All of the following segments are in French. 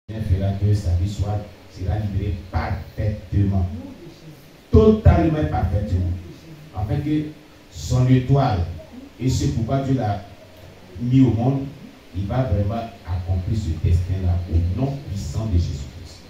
fera que sa vie sera libérée parfaitement. Totalement parfaitement. Afin que son étoile et ce pourquoi Dieu l'a mis au monde, il va vraiment accomplir ce destin-là au nom puissant de Jésus-Christ.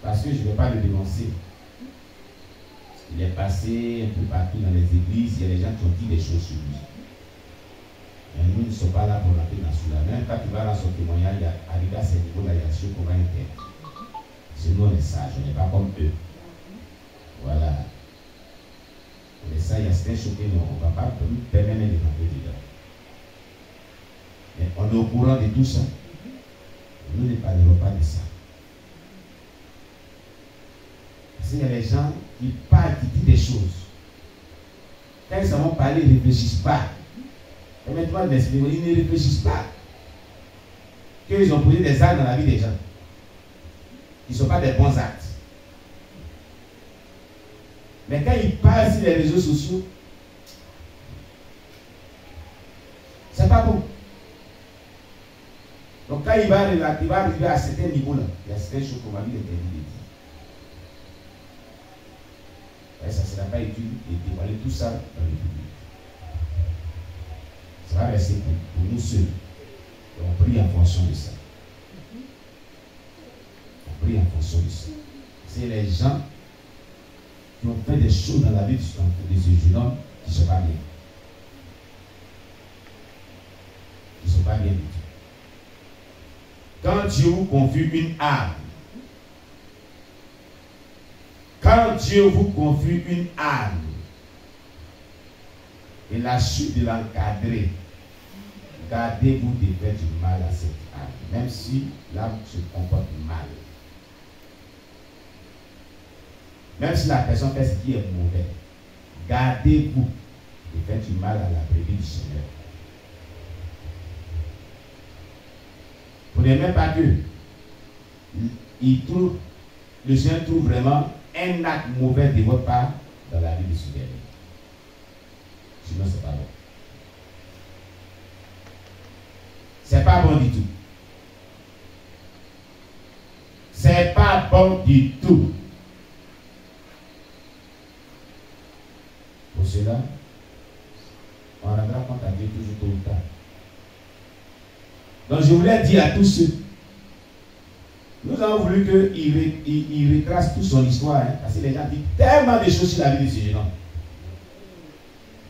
Parce que je ne vais pas le dénoncer. Il est passé un peu partout dans les églises, il y a des gens qui ont dit des choses sur lui. Mais nous ne sommes pas là pour rentrer dans cela. Même quand tu vas dans son témoignage, il y a arrivé à ce niveau-là, il y a ce qu'on va interdire. Sinon, on est sage, on n'est pas comme eux. Voilà. On est sage, il y a certaines choses que on ne va pas nous permettre de rentrer dedans. Mais on est au courant de tout ça. Nous ne parlerons pas de ça. Parce qu'il y a des gens qui parlent, qui disent des choses. Quand ils vont parler, ils ne réfléchissent pas. Et maintenant, ils ne réfléchissent pas. Qu'ils ont posé des actes dans la vie des gens. Ils ne sont pas des bons actes. Mais quand ils parlent sur les réseaux sociaux, c'est pas bon. Donc quand il va arriver à certains niveaux-là, il y a certaines choses qu'on va lui interdire de dire. Et ça ne sera pas utile de dévoiler tout ça dans le public. Ça va rester pour nous seuls. Et on prie en fonction de ça. On prie en fonction de ça. C'est les gens qui ont fait des choses dans la vie de ce jeune homme qui ne sont pas bien. Qui ne sont pas bien du tout. Quand Dieu vous confie une arme, quand Dieu vous confie une arme, et la chute de l'encadrer, gardez-vous de faire du mal à cette arme, même si l'arme se comporte mal. Même si la personne fait ce qui est mauvais, gardez-vous de faire du mal à la brebis du Seigneur. Vous n'aimez même pas que le Seigneur trouve vraiment un acte mauvais de votre part dans la vie de ce dernier. Sinon, c'est pas bon. C'est pas bon du tout. C'est pas bon du tout. Pour cela, on rendra compte à Dieu toujours tôt ou tard. Donc je voulais dire à tous ceux, nous avons voulu qu'il retrace toute son histoire, hein, parce que les gens disent tellement de choses sur la vie de ce jeune homme.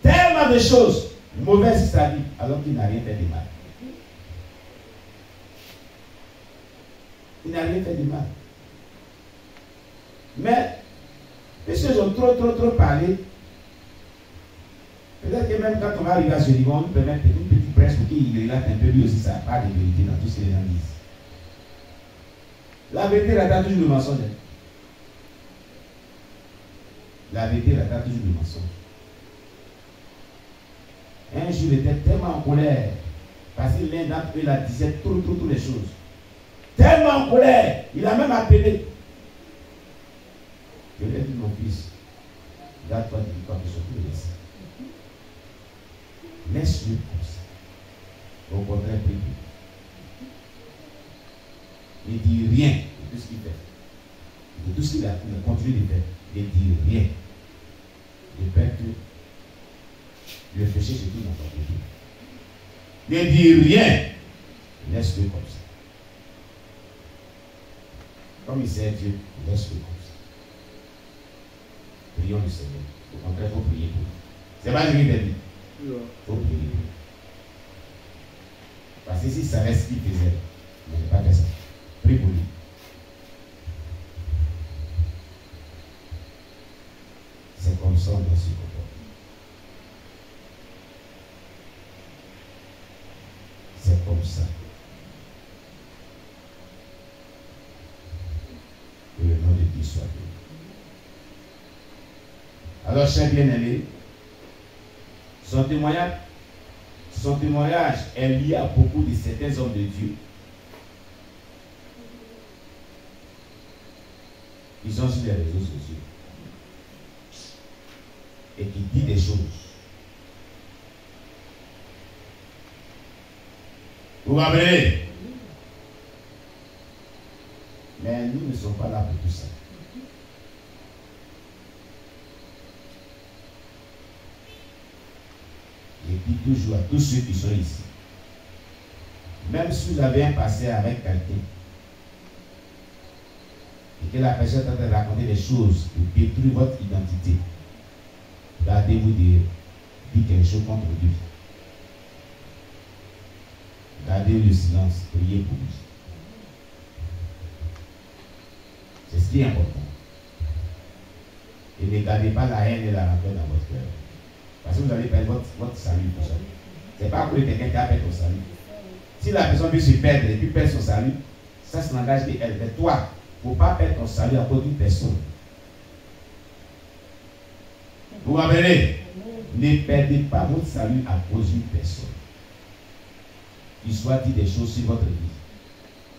Tellement de choses mauvaises sur sa vie, alors qu'il n'a rien fait de mal. Il n'a rien fait de mal. Mais, puisqu'ils ont trop parlé, peut-être que même quand on va arriver à ce niveau, on peut mettre une petite presse pour qu'il relate un peu lui aussi sa part de vérité dans tout ce que les gens disent. La vérité rattrape toujours le mensonge. La vérité rattrape toujours le mensonge. Un jour, il était tellement en colère, parce que l'un d'entre eux la disait toutes les choses. Tellement en colère, il a même appelé. Je lui ai dit, mon fils, garde-toi de l'histoire de surtout le laisser. Laisse-le comme ça. Au contraire, prie. Il ne dit rien de tout ce qu'il fait. De tout ce qu'il a continué de faire. Il ne dit rien. De peur que réfléchir sur tout n'importe quoi. Ne dit rien. Laisse-le comme ça. Comme il sait Dieu, laisse-le comme ça. Prions le Seigneur. Au contraire, il faut prier pour lui. C'est pas lui qui dit. Il faut prier pour lui. Parce que si ça reste ce qu'il faisait, il n'a pas fait ça. Prie pour lui. C'est comme ça qu'on doit se comporter. C'est comme ça. Que le nom de Dieu soit béni. Alors, chers bien-aimés, son témoignage est lié à beaucoup de certains hommes de Dieu. Ils sont sur les réseaux sociaux et qui disent des choses. Vous comprenez? Mais nous ne sommes pas là pour tout ça. Je dis toujours à tous ceux qui sont ici, même si vous avez un passé avec quelqu'un, et que la personne est en train de raconter des choses pour détruire votre identité, gardez-vous de dire quelque chose contre lui. Gardez le silence, priez pour lui. C'est ce qui est important. Et ne gardez pas la haine et la rancœur dans votre cœur. Parce que vous allez perdre votre salut pour ça. Ce n'est pas pour quelqu'un qui a perdu ton salut. Si la personne veut se perdre et puis perd son salut, ça se n'engage qu'elle. Mais toi, il ne faut pas perdre ton salut à cause d'une personne. Vous m'appelez? Ne perdez pas votre salut à cause d'une personne. Il soit dit des choses sur votre vie.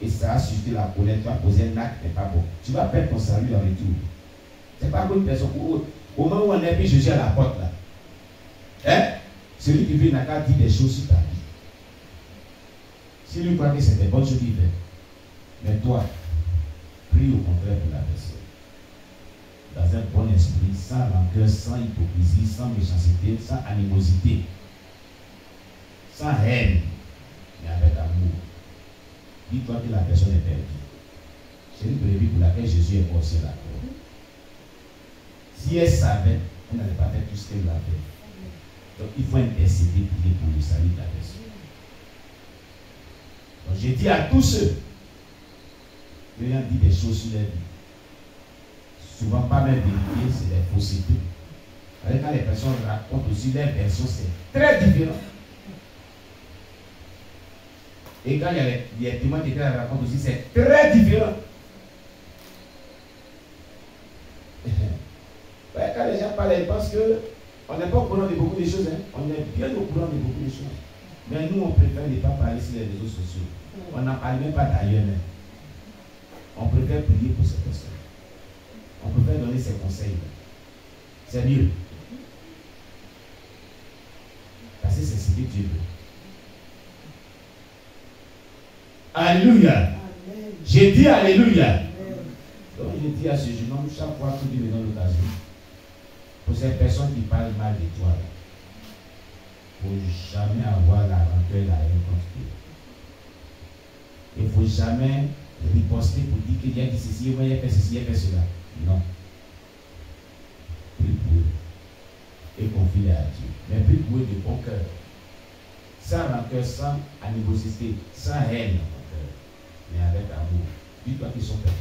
Et ça a suscité la colère, tu vas poser un acte, mais pas bon. Tu vas perdre ton salut en retour. Ce n'est pas pour une personne. Au moment où on est, puis je suis à la porte là. Hein? Celui qui vit n'a qu'à dire des choses sur ta vie. Si lui croit que c'est des bonnes choses qu'il fait, mais toi, prie au contraire pour la personne. Dans un bon esprit, sans rancœur, sans hypocrisie, sans méchanceté, sans animosité, sans haine, mais avec amour. Dis-toi que la personne est perdue. C'est une brebis pour laquelle Jésus est mort sur la croix. Si elle savait, elle n'allait pas faire tout ce qu'elle a fait. Donc il faut intercéder pour le salut de la personne. Donc j'ai dit à tous ceux qui ont dit des choses sur leur vie, souvent pas même vérifier, c'est des faussetés. Quand les personnes racontent aussi leur version, c'est très différent. Et quand il y a les témoins qui racontent aussi, c'est très différent. Quand les gens parlent, ils pensent qu'on n'est pas au courant de beaucoup de choses. Hein. On est bien au courant de beaucoup de choses. Mais nous, on préfère ne pas parler sur les réseaux sociaux. On n'en parle même pas d'ailleurs. On préfère prier pour ces personnes. On préfère donner ses conseils. C'est mieux. Parce que c'est ce que Dieu veut. Alléluia. J'ai dit Alléluia. Donc je dis à ce jeune homme, chaque fois que Dieu me donne l'occasion, pour ces personnes qui parlent mal de toi, il ne faut jamais avoir la rancœur et la haine contre Dieu. Il ne faut jamais riposter pour dire qu'il y a dit ceci, il y a fait ceci, il y a fait cela. Non. Prie pour eux et confie-les à Dieu. Mais prie pour eux de bon cœur. Sans rancœur, sans animosité, sans haine dans ton cœur, mais avec amour. Dis-toi qu'ils sont perdus.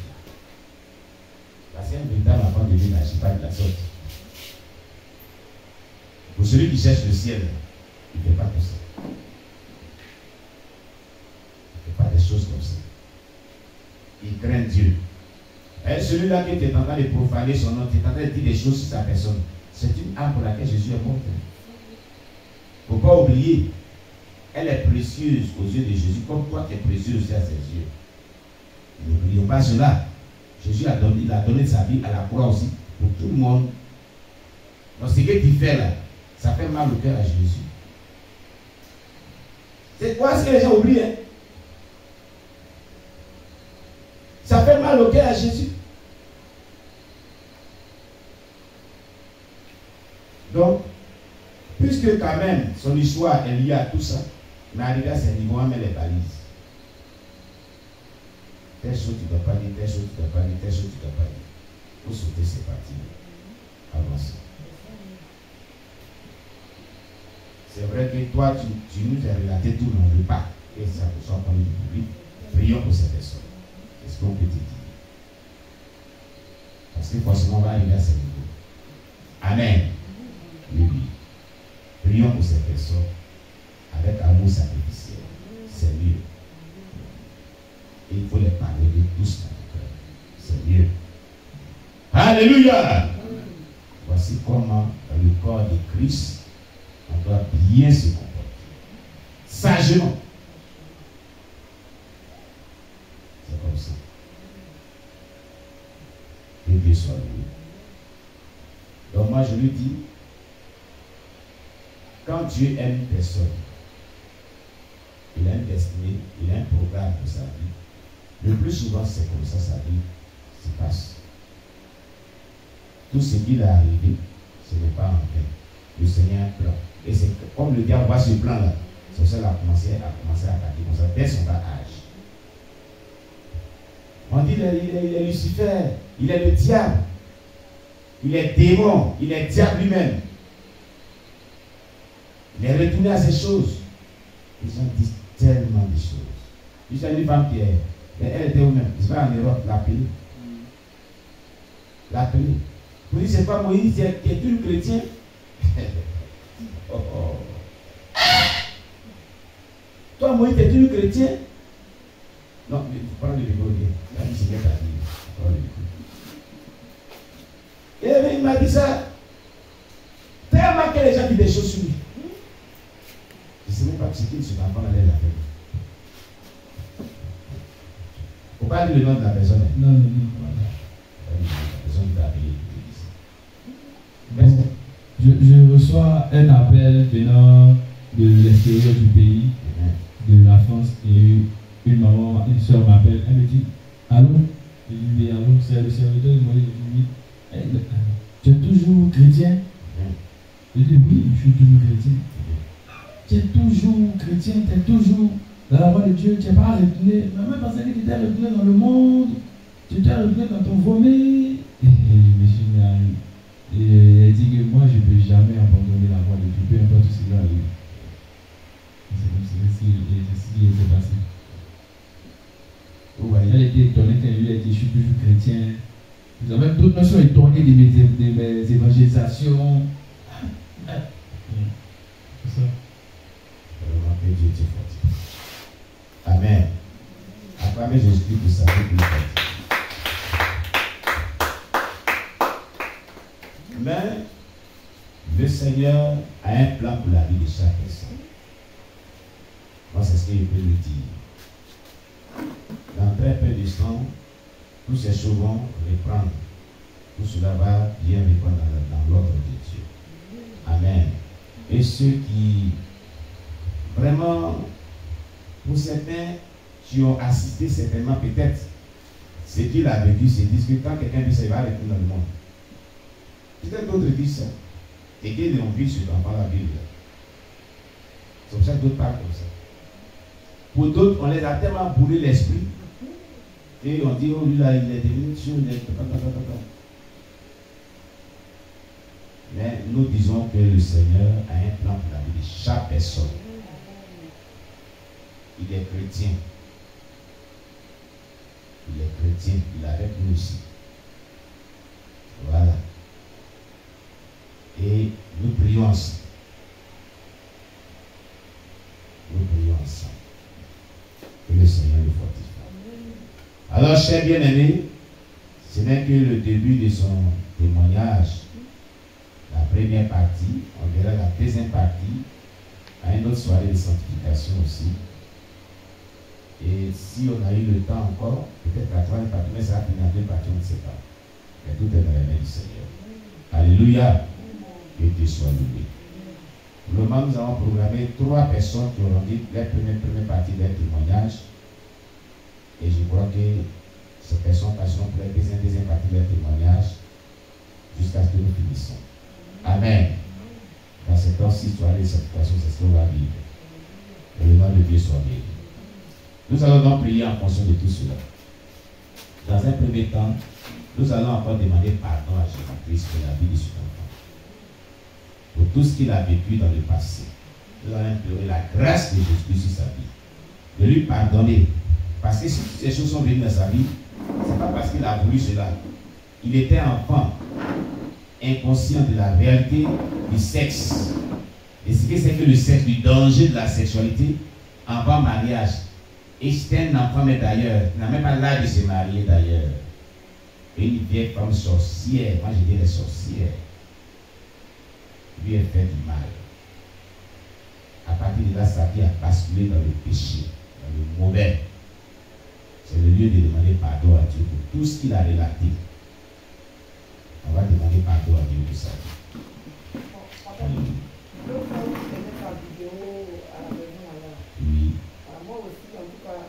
Parce qu'un véritable enfant de Dieu n'agit pas de la sorte. Pour celui qui cherche le ciel, il ne fait pas tout ça. Il ne fait pas des choses comme ça. Il craint Dieu. Et celui-là qui est en train de profaner son nom, qui est en train de dire des choses sur sa personne, c'est une âme pour laquelle Jésus est mort. Il ne faut pas oublier, elle est précieuse aux yeux de Jésus, comme toi qui es précieux aussi à ses yeux. N'oublions pas cela. Jésus a donné sa vie à la croix aussi pour tout le monde. Donc ce que tu fais là, ça fait mal au cœur à Jésus. C'est quoi ce que les gens oublient? Hein? Ça fait mal au cœur à Jésus. Donc, puisque quand même son histoire est liée à tout ça, mais arrivé à ce niveau, on met les balises. Telle chose tu ne dois pas dire, telle chose tu ne dois pas dire, telle chose tu ne dois pas dire. Pour sauter, c'est parti. Avancer. C'est vrai que toi, tu nous as relaté tout le monde pas. Et ça ne soit pas du public. Prions pour ces personnes. C'est ce qu'on peut te dire. Parce que forcément, on va arriver à ce niveau. Amen. Oui, oui. Prions pour ces personnes avec amour sacrificiel. C'est mieux. Et il faut les pardonner tous dans le cœur. C'est mieux. Alléluia. Voici comment dans le corps de Christ, on doit bien se comporter. Sagement. C'est comme ça. Que Dieu soit loué. Donc moi je lui dis, quand Dieu aime une personne, il a une destinée, il a un programme pour sa vie. Le plus souvent, c'est comme ça, sa vie se passe. Tout ce qui est arrivé, ce n'est pas en vain. Le Seigneur a un plan. Et c'est comme le diable voit ce plan-là, c'est ça qu'il a commencé à attaquer comme ça, dès son bas âge. On dit il est Lucifer, il est le diable, il est démon, il est diable lui-même. Il est retourné à ces choses. Ils ont dit tellement de choses. Il y a une femme qui est, elle était où même? Je vais en Europe l'appeler. L'appeler. Vous dites, c'est pas Moïse qui est tout chrétien? Oh, oh. Toi, Moïse, tu es tout chrétien? Non, mais prends le micro. La vie, c'est bien ta vie. Prends le micro. Et il m'a dit ça. Tellement que les gens disent des choses sur lui. Je ne sais même pas ce qu'il se fait avant d'aller la faire. Il ne faut pas dire le nom de la personne. Non. La personne qui t'a appelé. Je reçois un appel venant de l'extérieur du pays, de la France, et une maman, une soeur m'appelle, elle me dit, allô? Je lui dis, allô, c'est le serviteur de Moïse. Je lui dis, tu es toujours chrétien? Je dis, oui, je suis toujours chrétien. Tu es toujours chrétien, tu es toujours dans la voie de Dieu, tu n'es pas retourné. Maman pensait que tu t'es retourné dans le monde, tu t'es retourné dans ton vomi. Et je me suis mis à rire. Et elle dit que moi je ne peux jamais abandonner la voie de Dieu, peu importe ce qui va arriver. C'est comme ça, c'est ce qui s'est passé. Elle était étonnée quand elle lui a dit, je suis toujours chrétien. Ils ont même d'autres notions étonnées de mes évangélisations. C'est ça. Vraiment que Dieu te fortifie. Amen. Acclamez Jésus pour sa vie plus forte. Mais le Seigneur a un plan pour la vie de chaque personne. Moi, c'est ce que je peux lui dire. Dans très peu de temps, tous ces choses vont reprendre. Tout cela va bien reprendre dans l'ordre de Dieu. Amen. Et ceux qui, vraiment, pour certains, qui ont assisté certainement peut-être, ce qu'il a vécu, c'est disent que quand quelqu'un dit ça, il va retourner dans le monde. Peut-être d'autres disent ça. Et qu'ils ont vu ce dans la Bible. C'est pour ça que d'autres parlent comme ça. Pour d'autres, on les a tellement bourré l'esprit. Et on dit, oh lui là, il est devenu sur les... Mais nous disons que le Seigneur a un plan pour la vie de chaque personne. Il est chrétien. Il est chrétien. Il est avec nous aussi. Voilà. Et nous prions ensemble. Nous prions ensemble. Que le Seigneur nous fortifie. Alors, chers bien-aimés, ce n'est que le début de son témoignage. La première partie, on verra la deuxième partie, à une autre soirée de sanctification aussi. Et si on a eu le temps encore, peut-être la troisième partie, mais ça va finir en deux parties, on ne sait pas. Mais tout est dans les mains du Seigneur. Alléluia. Que Dieu soit loué. Pour le moment, nous avons programmé 3 personnes qui auront dit la première partie de leur témoignage. Et je crois que ces personnes passeront pour la deuxième partie de leur témoignage jusqu'à ce que nous finissions. Amen. Dans cette temps-ci, soirée de sanctification, c'est ce qu'on va vivre. Que le nom de Dieu soit béni. Nous allons donc prier en fonction de tout cela. Dans un premier temps, nous allons encore demander pardon à Jésus-Christ pour la vie de ce enfant. Pour tout ce qu'il a vécu dans le passé. Nous allons implorer la grâce de Jésus sur sa vie. De lui pardonner. Parce que si ces choses sont venues dans sa vie, ce n'est pas parce qu'il a voulu cela. Il était enfant, inconscient de la réalité du sexe. Et ce que c'est que le sexe, du danger de la sexualité avant mariage. Et c'était un enfant, mais d'ailleurs, il n'a même pas l'âge de se marier d'ailleurs. Et une vieille femme sorcière, moi je dis les sorcières, lui a fait du mal. À partir de là, sa vie a basculé dans le péché, dans le mauvais. C'est le lieu de demander pardon à Dieu pour tout ce qu'il a relaté. On va demander pardon à Dieu pour ça. Oui. Moi aussi, en tout cas,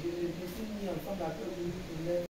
je me suis mis en ensemble à cœur uni pour l'aide.